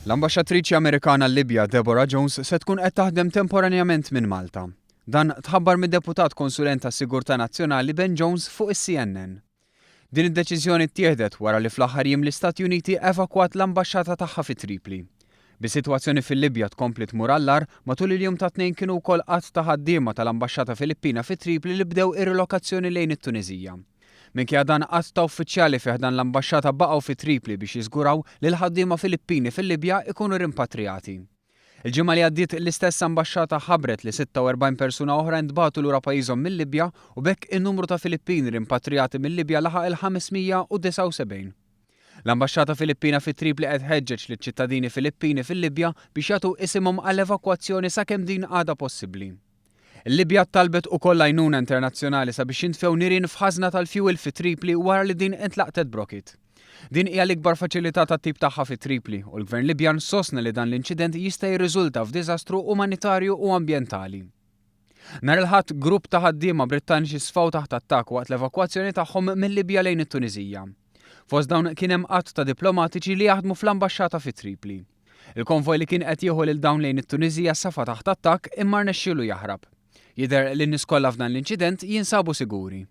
L-ambaxxatriċi Amerikana l-Libja Deborah Jones se tkun qed taħdem temporanjament minn Malta. Dan tħabbar mid-deputat konsulent tas-Sigurtà Nazzjonali Ben Jones fuq is-CNN. Din id-deċiżjoni ttieħdet wara li fl-aħħar jiem l-Istati Uniti evakwat l-ambaxxata tagħha fi Tripli. Bis-sitwazzjoni fil-Libja tkompli tmur allar matul il-jum ta' tnejn kienu wkoll qatt ta' ħaddiema tal-ambaxxata Filippina fi Tripli li bdew ir-relokazzjoni lejn it-Tuniżija. Minkejja dan qatt ta' uffiċjali fih dan l-ambaxxata baqgħu fi Tripli biex jiżguraw li l-ħaddiema Filippini fil-Libja ikunu rimpatrijati. Il-ġimgħa li għaddiet l-istess ambaxxata ħabbret li 46 persuna oħra ntbagħtu lura pajjiżhom mill-Libja u bekk in-numru ta' Filippini rimpatrijati mill-Libja laħaq il-579. L-ambaxxata Filippina fi Tripli qed ħeġġeġ liċ-ċittadini Filippini fil-Libja biex jagħtu isimhom għall-evakwazzjoni sakemm din għadha possibbli. Il-Libja talbet ukoll għajnuna internazzjonali sabiex jintfew nirien f'ħażna tal-fjuwil fi Tripli wara li din intlaqtet brokit. Din hija l-ikbar faċilità tat-tip tagħha fi Tripli u l-Gvern Libjan sostna li dan l-inċident jista' jirriżulta f'diżastru umanitarju u ambjentali. Nhar il-Ħadd grupp ta' ħaddiema Brittaniċi sfaw taħt attakk waqt l-evakwazzjoni tagħhom mill-Libja lejn it-Tuniżija. Fost dawn kien hemm qatt ta' diplomatiċi li jaħdmu fl-ambaxxata fi Tripli. Il-konvoj li kien qed jieħu lil dawn lejn it-Tuniżija safa taħt attakk imma rnexxielu jaħrab. Jidher li n-nies kollha f'dan l-inċident jinsabu siguri.